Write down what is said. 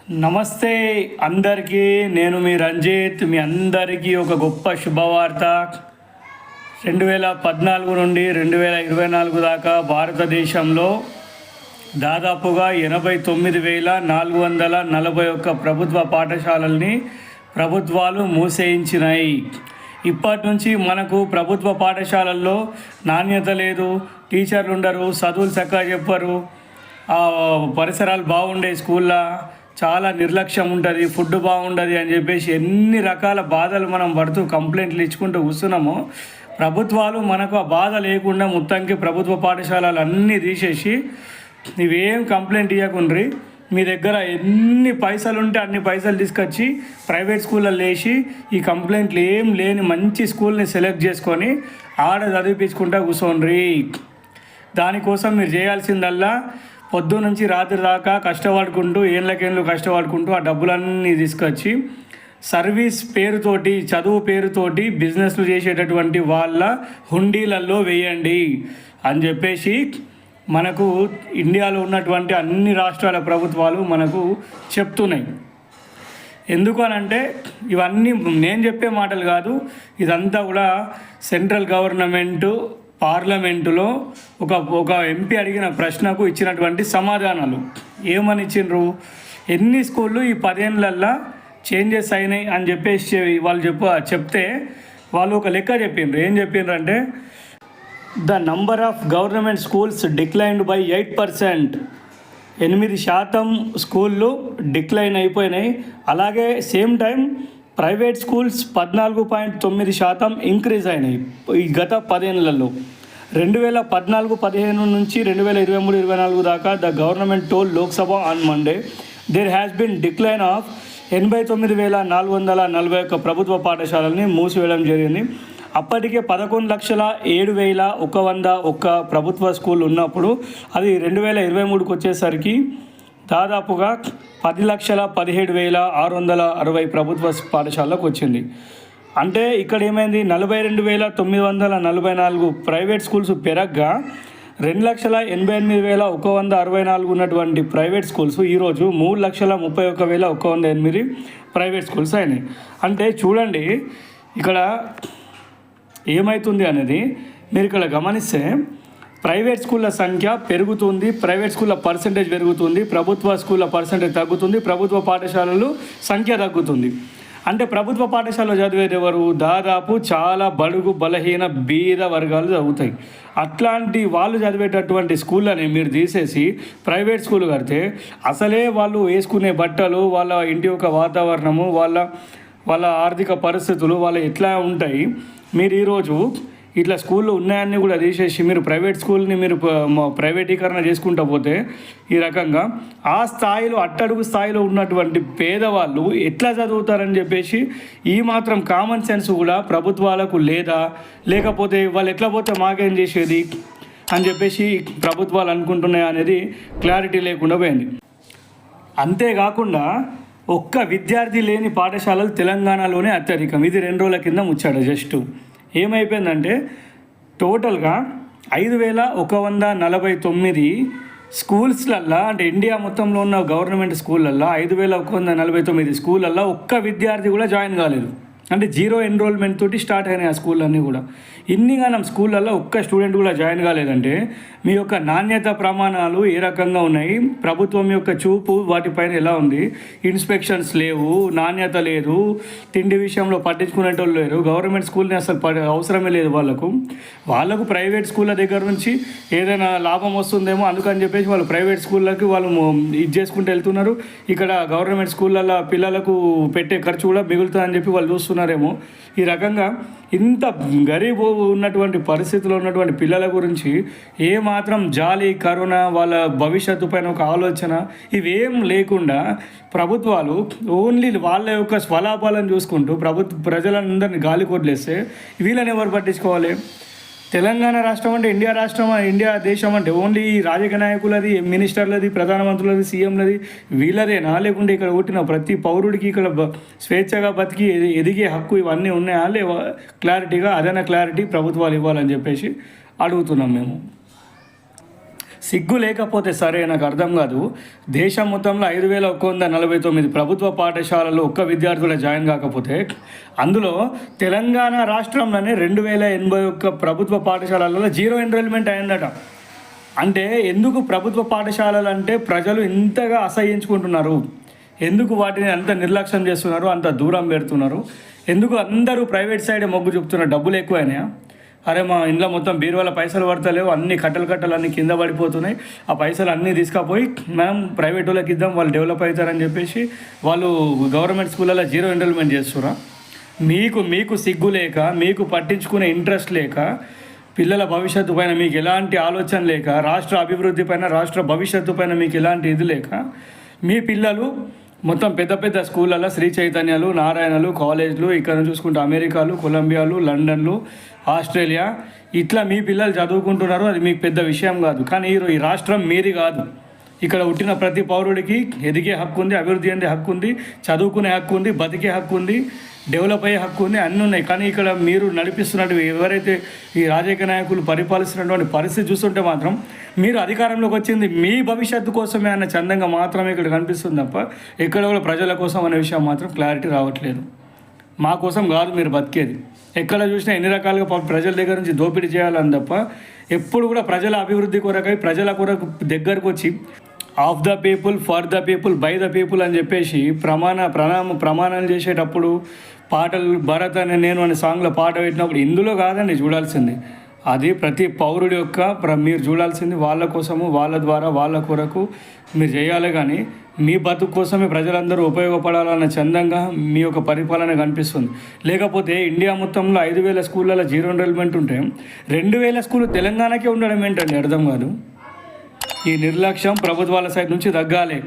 నమస్తే అందరికీ. నేను మీ రంజిత్. మీ అందరికీ ఒక గొప్ప శుభవార్త. 2014 నుండి 2024 దాకా భారతదేశంలో దాదాపుగా 89,441 ప్రభుత్వ పాఠశాలల్ని ప్రభుత్వాలు మూసేయించినాయి. ఇప్పటి నుంచి మనకు ప్రభుత్వ పాఠశాలల్లో నాణ్యత లేదు, టీచర్లు ఉండరు, చదువులు చక్కగా చెప్పరు, పరిసరాలు బాగుండే స్కూల్లో చాలా నిర్లక్ష్యం ఉంటుంది, ఫుడ్ బాగుండదు అని చెప్పేసి ఎన్ని రకాల బాధలు మనం పడుతూ కంప్లైంట్లు ఇచ్చుకుంటూ కూర్చున్నామో, ప్రభుత్వాలు మనకు ఆ బాధ లేకుండా మొత్తానికి ప్రభుత్వ పాఠశాలలు అన్నీ తీసేసి ఇవేం కంప్లైంట్ ఇవ్వకుండ్రి, మీ దగ్గర ఎన్ని పైసలు ఉంటే అన్ని పైసలు తీసుకొచ్చి ప్రైవేట్ స్కూల్లో వేసి ఈ కంప్లైంట్లు ఏం లేని మంచి స్కూల్ని సెలెక్ట్ చేసుకొని ఆడ చదివించుకుంటా కూర్చోండ్రి. దానికోసం మీరు చేయాల్సిందల్లా పొద్దు నుంచి రాత్రి దాకా కష్టపడుకుంటూ ఏళ్ళకేళ్ళు కష్టపడుకుంటూ ఆ డబ్బులన్నీ తీసుకొచ్చి సర్వీస్ పేరుతోటి, చదువు పేరుతోటి బిజినెస్లు చేసేటటువంటి వాళ్ళ హుండీలలో వేయండి అని చెప్పేసి మనకు ఇండియాలో ఉన్నటువంటి అన్ని రాష్ట్రాల ప్రభుత్వాలు మనకు చెప్తున్నాయి. ఎందుకు అనంటే ఇవన్నీ నేను చెప్పే మాటలు కాదు, ఇదంతా కూడా సెంట్రల్ గవర్నమెంటు పార్లమెంటులో ఒక ఎంపీ అడిగిన ప్రశ్నకు ఇచ్చినటువంటి సమాధానాలు. ఏమని ఇచ్చిండ్రు, ఎన్ని స్కూళ్ళు ఈ 10 ఏళ్ళల్లో చేంజెస్ అయినాయి అని చెప్పేసి వాళ్ళు చెప్తే వాళ్ళు ఒక లెక్క చెప్పిండ్రు. ఏం చెప్పిండ్రు అంటే, the number of government schools declined by 8%. 8% స్కూళ్ళు డిక్లైన్ అయిపోయినాయి. అలాగే same time private schools 14.9% increase అయినాయి ఈ గత 10 ఏళ్లలో. 2014-15 నుంచి 2023-24 దాకా the government told Lok Sabha on Monday there has been decline of 89,441 ప్రభుత్వ పాఠశాలల్ని మూసివేయడం జరిగింది. అప్పటికే 11,07,101 ప్రభుత్వ స్కూల్ ఉన్నప్పుడు అది 2023కి వచ్చేసరికి దాదాపుగా 10,17,660 ప్రభుత్వ పాఠశాలకు వచ్చింది. అంటే ఇక్కడ ఏమైంది, 42,944 ప్రైవేట్ స్కూల్స్ పెరగ్గా 2,88,164 ఉన్నటువంటి ప్రైవేట్ స్కూల్స్ ఈరోజు 3,31,108 ప్రైవేట్ స్కూల్స్ అయినాయి. అంటే చూడండి ఇక్కడ ఏమవుతుంది అనేది మీరు ఇక్కడ గమనిస్తే ప్రైవేట్ స్కూళ్ళ సంఖ్య పెరుగుతుంది, ప్రైవేట్ స్కూళ్ళ పర్సంటేజ్ పెరుగుతుంది, ప్రభుత్వ స్కూళ్ళ పర్సంటేజ్ తగ్గుతుంది, ప్రభుత్వ పాఠశాలలు సంఖ్య తగ్గుతుంది. అంటే ప్రభుత్వ పాఠశాలలో చదివేది ఎవరు, దాదాపు చాలా బడుగు బలహీన బీద వర్గాలు చదువుతాయి. అట్లాంటి వాళ్ళు చదివేటటువంటి స్కూళ్ళని మీరు తీసేసి ప్రైవేట్ స్కూల్ కడితే అసలే వాళ్ళు వేసుకునే బట్టలు, వాళ్ళ ఇంటి యొక్క వాతావరణము, వాళ్ళ ఆర్థిక పరిస్థితులు వాళ్ళు ఎట్లా ఉంటాయి. మీరు ఈరోజు ఇట్లా స్కూళ్ళు ఉన్నాయన్నీ కూడా తీసేసి మీరు ప్రైవేట్ స్కూల్ని మీరు ప్రైవేటీకరణ చేసుకుంటూ పోతే ఈ రకంగా ఆ స్థాయిలో అట్టడుగు స్థాయిలో ఉన్నటువంటి పేదవాళ్ళు ఎట్లా చదువుతారని చెప్పేసి ఈ మాత్రం కామన్ సెన్స్ కూడా ప్రభుత్వాలకు లేదా, లేకపోతే వాళ్ళు ఎట్లా పోతే మాకేం చేసేది అని చెప్పేసి ప్రభుత్వాలు అనుకుంటున్నాయి అనేది క్లారిటీ లేకుండా పోయింది. అంతేకాకుండా ఒక్క విద్యార్థి లేని పాఠశాలలు తెలంగాణలోనే అత్యధికం. ఇది 2 రోజుల కింద ముచ్చాడు. జస్ట్ ఏమైపోయిందంటే టోటల్గా 5,149 స్కూల్స్లల్లో, అంటే ఇండియా మొత్తంలో ఉన్న గవర్నమెంట్ స్కూళ్ళల్లో 5,149 స్కూళ్ళల్లో ఒక్క విద్యార్థి కూడా జాయిన్ కాలేదు. అంటే 0 ఎన్రోల్మెంట్ తోటి స్టార్ట్ అయినాయి ఆ స్కూళ్ళన్నీ కూడా. ఇన్నిగానం స్కూళ్ళల్లో ఒక్క స్టూడెంట్ కూడా జాయిన్ కాలేదంటే మీ యొక్క నాణ్యత ప్రమాణాలు ఏ రకంగా ఉన్నాయి, ప్రభుత్వం యొక్క చూపు వాటిపైన ఎలా ఉంది, ఇన్స్పెక్షన్స్ లేవు, నాణ్యత లేదు, తిండి విషయంలో పట్టించుకునేటోళ్ళు లేరు, గవర్నమెంట్ స్కూల్ని అసలు అవసరమే లేదు వాళ్ళకు ప్రైవేట్ స్కూళ్ళ దగ్గర నుంచి ఏదైనా లాభం వస్తుందేమో అందుకని చెప్పేసి వాళ్ళు ప్రైవేట్ స్కూళ్ళకి వాళ్ళు ఇది చేసుకుంటూ వెళ్తున్నారు. ఇక్కడ గవర్నమెంట్ స్కూళ్ళల్లో పిల్లలకు పెట్టే ఖర్చు కూడా మిగులుతుందని చెప్పి వాళ్ళు చూస్తున్నారేమో. ఈ రకంగా ఇంత గరీబ్ ఉన్నటువంటి పరిస్థితుల్లో ఉన్నటువంటి పిల్లల గురించి ఏమాత్రం జాలి, కరుణ, వాళ్ళ భవిష్యత్తు పైన ఒక ఆలోచన ఇవేం లేకుండా ప్రభుత్వాలు ఓన్లీ వాళ్ళ యొక్క స్వలాభాలను చూసుకుంటూ ప్రజలందరినీ గాలి కొట్లేస్తే వీళ్ళని ఎవరు పట్టించుకోవాలి? తెలంగాణ రాష్ట్రం అంటే ఇండియా దేశం అంటే ఓన్లీ రాజకీయ నాయకులది, మినిస్టర్లది, ప్రధానమంత్రులది, సీఎంలది వీళ్ళదేనా? లేకుంటే ఇక్కడ పుట్టిన ప్రతి పౌరుడికి ఇక్కడ స్వేచ్ఛగా బతికి ఎదిగే హక్కు ఇవన్నీ ఉన్నాయా లేవా? క్లారిటీగా అదైనా క్లారిటీ ప్రభుత్వాలు ఇవ్వాలని చెప్పేసి అడుగుతున్నాం మేము. సిగ్గు లేకపోతే సరే, నాకు అర్థం కాదు. దేశం మొత్తంలో 5,149 ప్రభుత్వ పాఠశాలలు ఒక్క విద్యార్థులు జాయిన్ కాకపోతే, అందులో తెలంగాణ రాష్ట్రంలోనే 2,081 ప్రభుత్వ పాఠశాలలలో జీరో ఎన్రోల్మెంట్ అయిందట. అంటే ఎందుకు ప్రభుత్వ పాఠశాలలు అంటే ప్రజలు ఇంతగా అసహ్యించుకుంటున్నారు? ఎందుకు వాటిని అంత నిర్లక్ష్యం చేస్తున్నారు, అంత దూరం పెడుతున్నారు? ఎందుకు అందరూ ప్రైవేట్ సైడే మొగ్గు చూపుతున్నారు? డబ్బులు ఎక్కువైనాయా? అరే మా ఇంట్లో మొత్తం బీరువాల పైసలు పడతలేవు, అన్ని కట్టలు అన్నీ కింద పడిపోతున్నాయి, ఆ పైసలు అన్నీ తీసుకుపోయి మనం ప్రైవేట్ వాళ్ళకి ఇద్దాం, వాళ్ళు డెవలప్ అవుతారని చెప్పేసి వాళ్ళు గవర్నమెంట్ స్కూళ్ళలో జీరో ఎన్రోల్మెంట్ చేస్తురా? మీకు సిగ్గు లేక, మీకు పట్టించుకునే ఇంట్రెస్ట్ లేక, పిల్లల భవిష్యత్తు పైన మీకు ఎలాంటి ఆలోచన లేక, రాష్ట్ర అభివృద్ధి పైన, రాష్ట్ర భవిష్యత్తు పైన మీకు ఎలాంటి ఇది లేక, మీ పిల్లలు మొత్తం పెద్ద పెద్ద స్కూళ్ళల్లో శ్రీ చైతన్యాలు, నారాయణలు, కాలేజ్లు, ఇక్కడ చూసుకుంటే అమెరికాలు, కొలంబియాలు, లండన్లు, ఆస్ట్రేలియా, ఇట్లా మీ పిల్లలు చదువుకుంటున్నారు. అది మీకు పెద్ద విషయం కాదు. కానీ ఈ రాష్ట్రం మీది కాదు. ఇక్కడ పుట్టిన ప్రతి పౌరుడికి ఎదిగే హక్కు ఉంది, అభివృద్ధి చెందే హక్కు ఉంది, చదువుకునే హక్కు ఉంది, బతికే హక్కు ఉంది, డెవలప్ అయ్యే హక్కు ఉంది, అన్నీ ఉన్నాయి. కానీ ఇక్కడ మీరు నడిపిస్తున్నట్టు ఎవరైతే ఈ రాజకీయ నాయకులు పరిపాలిస్తున్నటువంటి పరిస్థితి చూస్తుంటే మాత్రం మీరు అధికారంలోకి వచ్చింది మీ భవిష్యత్తు కోసమే అన్న చందంగా మాత్రమే ఇక్కడ కనిపిస్తుంది తప్ప ఎక్కడ కూడా ప్రజల కోసం అనే విషయం మాత్రం క్లారిటీ రావట్లేదు. మా కోసం కాదు మీరు బతికేది. ఎక్కడ చూసినా ఎన్ని రకాలుగా ప్రజల దగ్గర నుంచి దోపిడీ చేయాలని తప్ప ఎప్పుడు కూడా ప్రజల అభివృద్ధి కొరకై, ప్రజల కొరకు దగ్గరకు వచ్చి of the people, for the people, by the people అని చెప్పేసి ప్రమాణాలు చేసేటప్పుడు పాటలు భరత్ అనే నేను అనే సాంగ్లో పాట పెట్టినప్పుడు ఇందులో కాదండి చూడాల్సింది. అది ప్రతి పౌరుడి యొక్క మీరు చూడాల్సింది వాళ్ళ కోసము, వాళ్ళ ద్వారా, వాళ్ళ కొరకు మీరు చేయాలి. కానీ మీ బతుకు కోసమే ప్రజలందరూ ఉపయోగపడాలన్న చందంగా మీ యొక్క పరిపాలన కనిపిస్తుంది. లేకపోతే ఇండియా మొత్తంలో 5,000 స్కూళ్ళలో జీరో ఎన్రోల్మెంట్ ఉంటే 2,000 స్కూళ్ళు తెలంగాణకే ఉండడం ఏంటండి? అర్థం కాదు. ఈ నిర్లక్ష్యం ప్రభుత్వాల సైడ్ నుంచి తగ్గాలి.